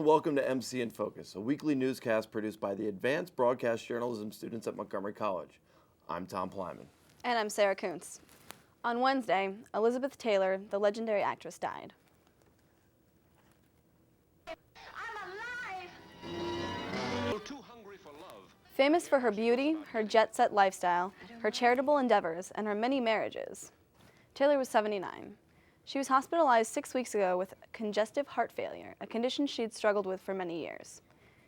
and welcome to MC in Focus, a weekly newscast produced by the Advanced Broadcast Journalism students at Montgomery College. I'm Tom Plyman. And I'm Sarah Kuntz. On Wednesday, Elizabeth Taylor, the legendary actress, died. I'm alive! Too hungry for love. Famous for her beauty, her jet-set lifestyle, her charitable endeavors, and her many marriages, Taylor was 79. She was hospitalized 6 weeks ago with congestive heart failure, a condition she'd struggled with for many years.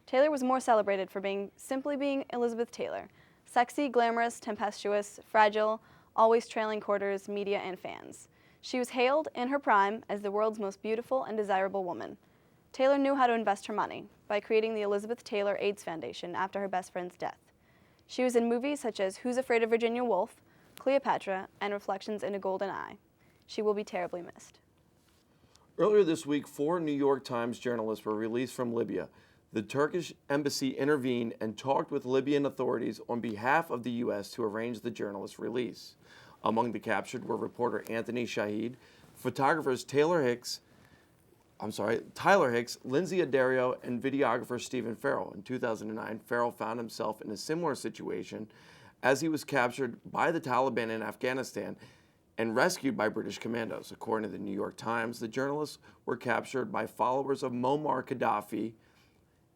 Taylor was more celebrated for simply being Elizabeth Taylor, sexy, glamorous, tempestuous, fragile, always trailing courtiers, media, and fans. She was hailed in her prime as the world's most beautiful and desirable woman. Taylor knew how to invest her money by creating the Elizabeth Taylor AIDS Foundation after her best friend's death. She was in movies such as Who's Afraid of Virginia Woolf, Cleopatra, and Reflections in a Golden Eye. She will be terribly missed. Earlier this week, 4 New York Times journalists were released from Libya. The Turkish embassy intervened and talked with Libyan authorities on behalf of the U.S. to arrange the journalists' release. Among the captured were reporter Anthony Shahid, photographers Tyler Hicks, Lindsay Addario, and videographer Stephen Farrell. In 2009, Farrell found himself in a similar situation as he was captured by the Taliban in Afghanistan and rescued by British commandos. According to the New York Times, the journalists were captured by followers of Muammar Gaddafi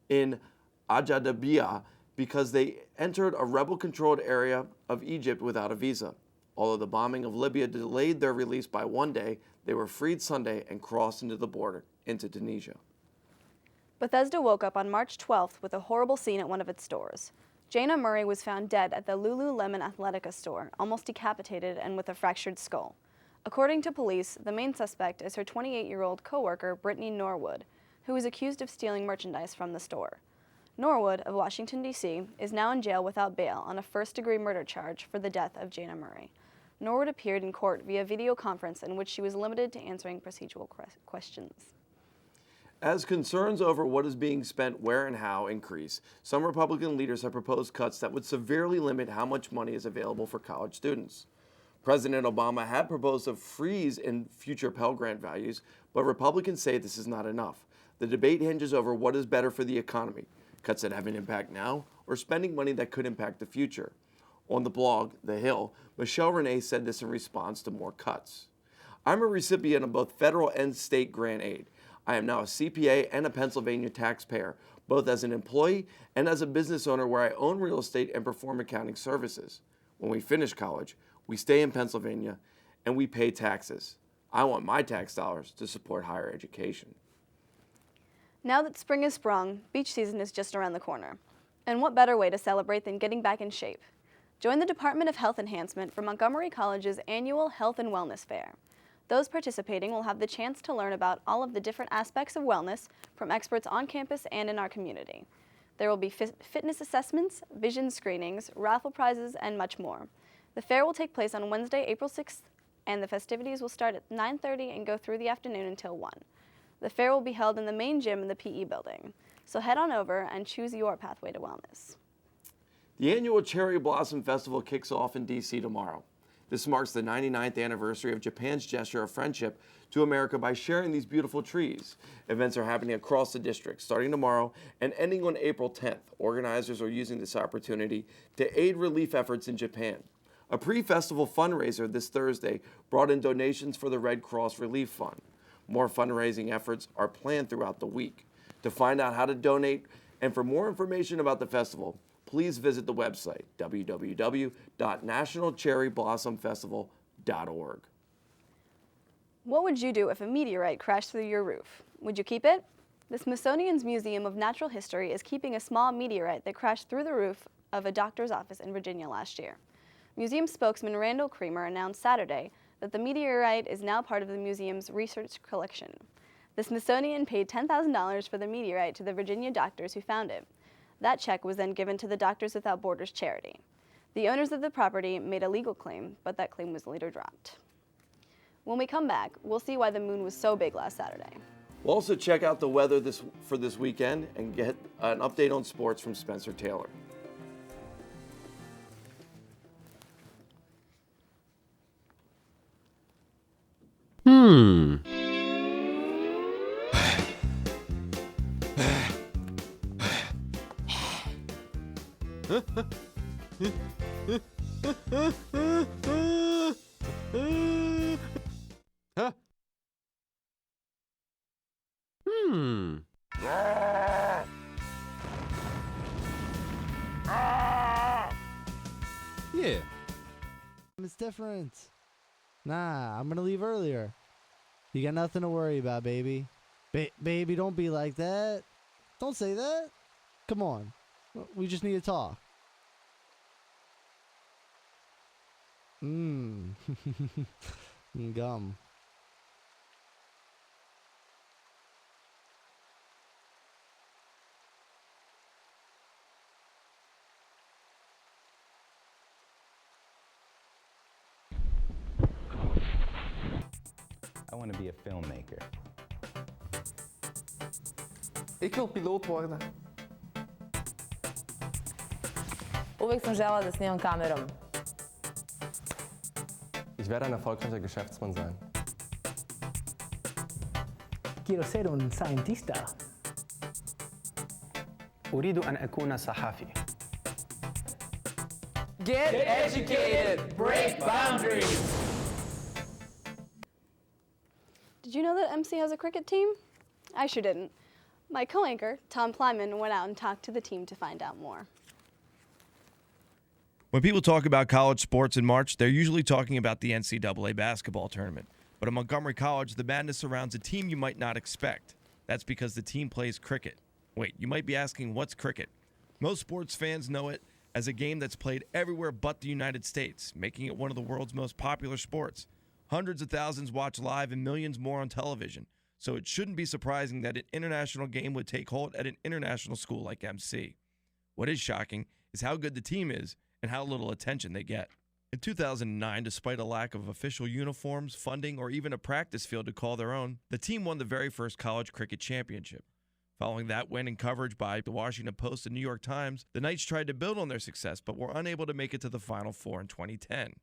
in Ajdabiya because they entered a rebel-controlled area of Egypt without a visa. Although the bombing of Libya delayed their release by one day, they were freed Sunday and crossed into the border into Tunisia. Bethesda woke up on March 12th with a horrible scene at one of its stores. Jana Murray was found dead at the Lululemon Athletica store, almost decapitated and with a fractured skull. According to police, the main suspect is her 28-year-old co-worker, Brittany Norwood, who was accused of stealing merchandise from the store. Norwood, of Washington, D.C., is now in jail without bail on a first-degree murder charge for the death of Jana Murray. Norwood appeared in court via video conference in which she was limited to answering procedural questions. As concerns over what is being spent where and how increase, some Republican leaders have proposed cuts that would severely limit how much money is available for college students. President Obama had proposed a freeze in future Pell Grant values, but Republicans say this is not enough. The debate hinges over what is better for the economy, cuts that have an impact now, or spending money that could impact the future. On the blog, The Hill, Michelle Renee said this in response to more cuts. I'm a recipient of both federal and state grant aid. I am now a CPA and a Pennsylvania taxpayer, both as an employee and as a business owner where I own real estate and perform accounting services. When we finish college, we stay in Pennsylvania and we pay taxes. I want my tax dollars to support higher education. Now that spring has sprung, beach season is just around the corner. And what better way to celebrate than getting back in shape? Join the Department of Health Enhancement for Montgomery College's annual Health and Wellness Fair. Those participating will have the chance to learn about all of the different aspects of wellness from experts on campus and in our community. There will be fitness assessments, vision screenings, raffle prizes, and much more. The fair will take place on Wednesday, April 6th, and the festivities will start at 9:30 and go through the afternoon until 1. The fair will be held in the main gym in the PE building, so head on over and choose your pathway to wellness. The annual Cherry Blossom Festival kicks off in D.C. tomorrow. This marks the 99th anniversary of Japan's gesture of friendship to America by sharing these beautiful trees. Events are happening across the district, starting tomorrow and ending on April 10th. Organizers are using this opportunity to aid relief efforts in Japan. A pre-festival fundraiser this Thursday brought in donations for the Red Cross Relief Fund. More fundraising efforts are planned throughout the week. To find out how to donate and for more information about the festival, please visit the website, www.nationalcherryblossomfestival.org. What would you do if a meteorite crashed through your roof? Would you keep it? The Smithsonian's Museum of Natural History is keeping a small meteorite that crashed through the roof of a doctor's office in Virginia last year. Museum spokesman Randall Creamer announced Saturday that the meteorite is now part of the museum's research collection. The Smithsonian paid $10,000 for the meteorite to the Virginia doctors who found it. That check was then given to the Doctors Without Borders charity. The owners of the property made a legal claim, but that claim was later dropped. When we come back, we'll see why the moon was so big last Saturday. We'll also check out the weather for this weekend and get an update on sports from Spencer Taylor. Huh? Yeah. It's different. Nah, I'm gonna leave earlier. You got nothing to worry about, baby. Baby, don't be like that. Don't say that. Come on. We just need to talk. Gum. I want to be a filmmaker. Ik wil piloot worden. Uvijek sam žela da snimam kamerom. Ich werde ein erfolgreicher Geschäftsmann sein. Quiero ser un cientista. أريد أن أكون صحفي. Get educated, break boundaries. Did you know that MC has a cricket team? I sure didn't. My co-anchor, Tom Plyman, went out and talked to the team to find out more. When people talk about college sports in March, they're usually talking about the NCAA basketball tournament. But at Montgomery College, the madness surrounds a team you might not expect. That's because the team plays cricket. Wait, you might be asking, what's cricket? Most sports fans know it as a game that's played everywhere but the United States, making it one of the world's most popular sports. Hundreds of thousands watch live and millions more on television. So it shouldn't be surprising that an international game would take hold at an international school like MC. What is shocking is how good the team is and how little attention they get. In 2009, despite a lack of official uniforms, funding, or even a practice field to call their own, the team won the very first college cricket championship. Following that win and coverage by the Washington Post and New York Times, the Knights tried to build on their success but were unable to make it to the Final Four in 2010.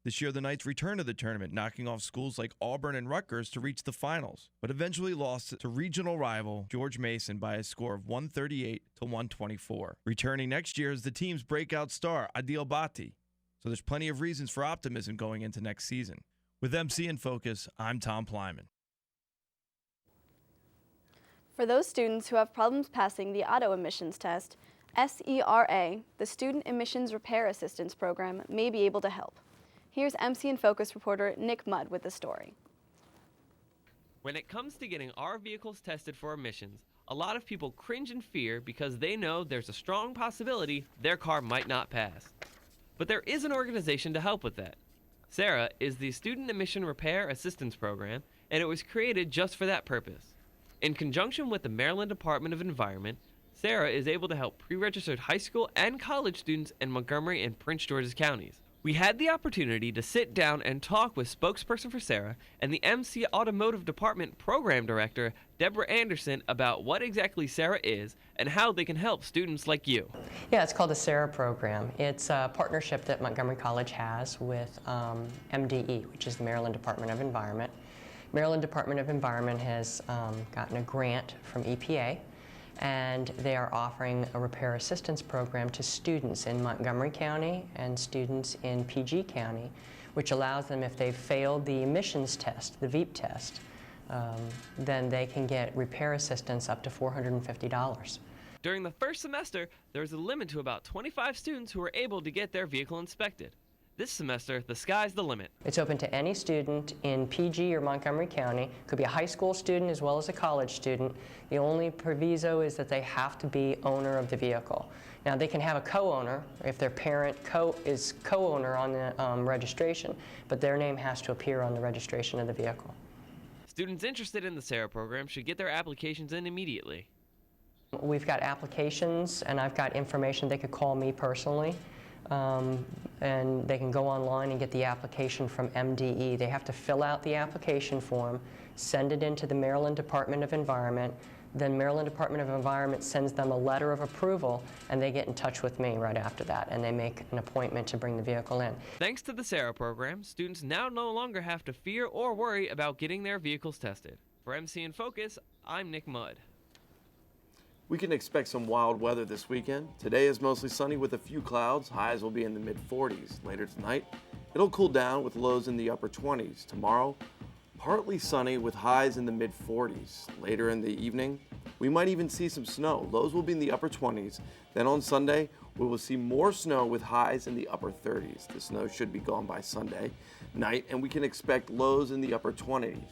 This year, the Knights returned to the tournament, knocking off schools like Auburn and Rutgers to reach the finals, but eventually lost to regional rival George Mason by a score of 138 to 124. Returning next year is the team's breakout star, Adil Bhatti. So there's plenty of reasons for optimism going into next season. With MC in focus, I'm Tom Plyman. For those students who have problems passing the auto emissions test, SERA, the Student Emissions Repair Assistance Program, may be able to help. Here's MC in Focus reporter Nick Mudd with the story. When it comes to getting our vehicles tested for emissions, a lot of people cringe in fear because they know there's a strong possibility their car might not pass. But there is an organization to help with that. SERA is the Student Emission Repair Assistance Program, and it was created just for that purpose. In conjunction with the Maryland Department of Environment, SERA is able to help pre-registered high school and college students in Montgomery and Prince George's counties. We had the opportunity to sit down and talk with spokesperson for SERA and the MC Automotive Department Program Director, Deborah Anderson, about what exactly SERA is and how they can help students like you. Yeah, it's called the SERA program. It's a partnership that Montgomery College has with MDE, which is the Maryland Department of Environment. Maryland Department of Environment has gotten a grant from EPA, and they are offering a repair assistance program to students in Montgomery County and students in PG County, which allows them, if they've failed the emissions test, the VEEP test, then they can get repair assistance up to $450. During the first semester, there was a limit to about 25 students who were able to get their vehicle inspected. This semester, the sky's the limit. It's open to any student in PG or Montgomery County. Could be a high school student as well as a college student. The only proviso is that they have to be owner of the vehicle. Now, they can have a co-owner if their parent is co-owner on the registration, but their name has to appear on the registration of the vehicle. Students interested in the SERA program should get their applications in immediately. We've got applications, and I've got information. They could call me personally. And they can go online and get the application from MDE. They have to fill out the application form, send it into the Maryland Department of Environment. Then Maryland Department of Environment sends them a letter of approval, and they get in touch with me right after that, and they make an appointment to bring the vehicle in. Thanks to the SERA program, students now no longer have to fear or worry about getting their vehicles tested. For MC in Focus, I'm Nick Mudd. We can expect some wild weather this weekend. Today is mostly sunny with a few clouds. Highs will be in the mid-40s. Later tonight, it'll cool down with lows in the upper 20s. Tomorrow, partly sunny with highs in the mid-40s. Later in the evening, we might even see some snow. Lows will be in the upper 20s. Then on Sunday, we will see more snow with highs in the upper 30s. The snow should be gone by Sunday night, and we can expect lows in the upper 20s.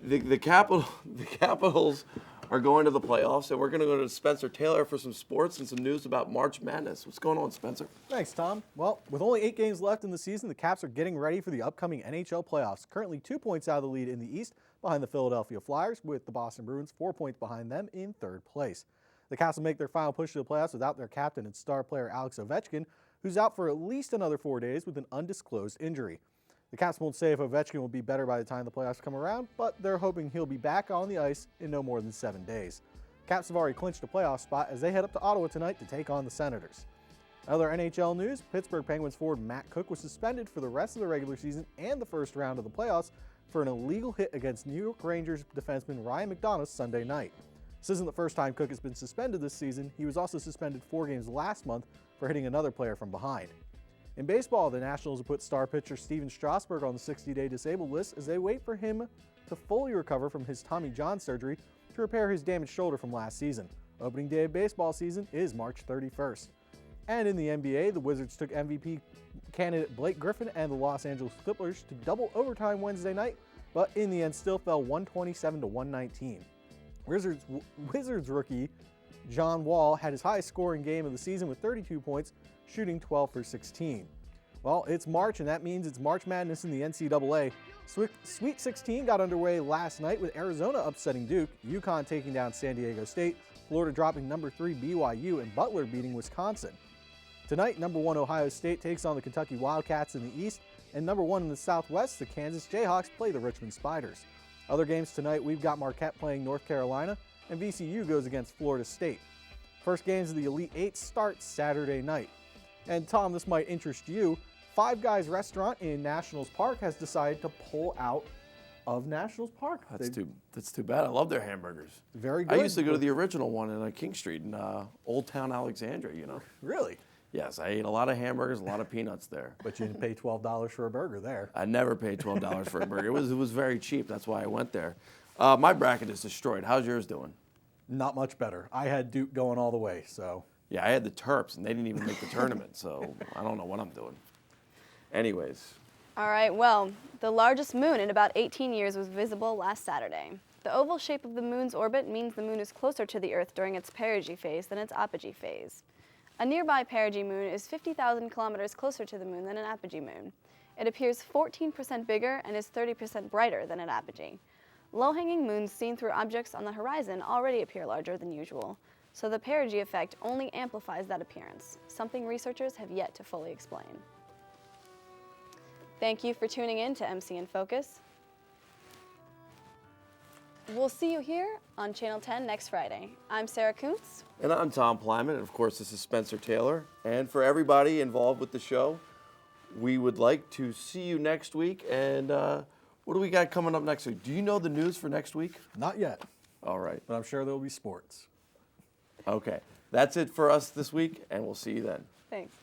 The Capitals are going to the playoffs, and we're going to go to Spencer Taylor for some sports and some news about March Madness. What's going on, Spencer? Thanks, Tom. Well, with only 8 games left in the season, the Caps are getting ready for the upcoming NHL playoffs. Currently 2 points out of the lead in the East behind the Philadelphia Flyers, with the Boston Bruins 4 points behind them in 3rd place. The Caps will make their final push to the playoffs without their captain and star player Alex Ovechkin, who's out for at least another 4 days with an undisclosed injury. The Caps won't say if Ovechkin will be better by the time the playoffs come around, but they're hoping he'll be back on the ice in no more than 7 days. Caps have already clinched a playoff spot as they head up to Ottawa tonight to take on the Senators. Other NHL news, Pittsburgh Penguins forward Matt Cook was suspended for the rest of the regular season and the first round of the playoffs for an illegal hit against New York Rangers defenseman Ryan McDonough Sunday night. This isn't the first time Cook has been suspended this season. He was also suspended 4 games last month for hitting another player from behind. In baseball, the Nationals have put star pitcher Steven Strasburg on the 60-day disabled list as they wait for him to fully recover from his Tommy John surgery to repair his damaged shoulder from last season. Opening day of baseball season is March 31st. And in the NBA, the Wizards took MVP candidate Blake Griffin and the Los Angeles Clippers to double overtime Wednesday night, but in the end still fell 127 to 119. Wizards rookie John Wall had his highest scoring game of the season with 32 points, shooting 12 for 16. Well, it's March, and that means it's March Madness in the NCAA. Sweet 16 got underway last night with Arizona upsetting Duke, UConn taking down San Diego State, Florida dropping number 3 BYU, and Butler beating Wisconsin. Tonight, number 1 Ohio State takes on the Kentucky Wildcats in the East, and number 1 in the Southwest, the Kansas Jayhawks play the Richmond Spiders. Other games tonight, we've got Marquette playing North Carolina, and VCU goes against Florida State. First games of the Elite Eight start Saturday night. And Tom, this might interest you. Five Guys restaurant in Nationals Park has decided to pull out of Nationals Park. That's too bad. I love their hamburgers. Very good. I used to go to the original one in King Street in Old Town Alexandria, you know. Really? Yes, I ate a lot of hamburgers, a lot of peanuts there. But you didn't pay $12 for a burger there. I never paid $12 for a burger. It was very cheap. That's why I went there. My bracket is destroyed. How's yours doing? Not much better. I had Duke going all the way, so. Yeah, I had the Terps, and they didn't even make the tournament, so I don't know what I'm doing. Anyways. All right, well, the largest moon in about 18 years was visible last Saturday. The oval shape of the moon's orbit means the moon is closer to the Earth during its perigee phase than its apogee phase. A nearby perigee moon is 50,000 kilometers closer to the moon than an apogee moon. It appears 14% bigger and is 30% brighter than an apogee. Low-hanging moons seen through objects on the horizon already appear larger than usual, so the perigee effect only amplifies that appearance, something researchers have yet to fully explain. Thank you for tuning in to MC in Focus. We'll see you here on Channel 10 next Friday. I'm Sarah Kuntz. And I'm Tom Plyman, and of course this is Spencer Taylor. And for everybody involved with the show, we would like to see you next week. And what do we got coming up next week? Do you know the news for next week? Not yet. All right. But I'm sure there will be sports. Okay. That's it for us this week, and we'll see you then. Thanks.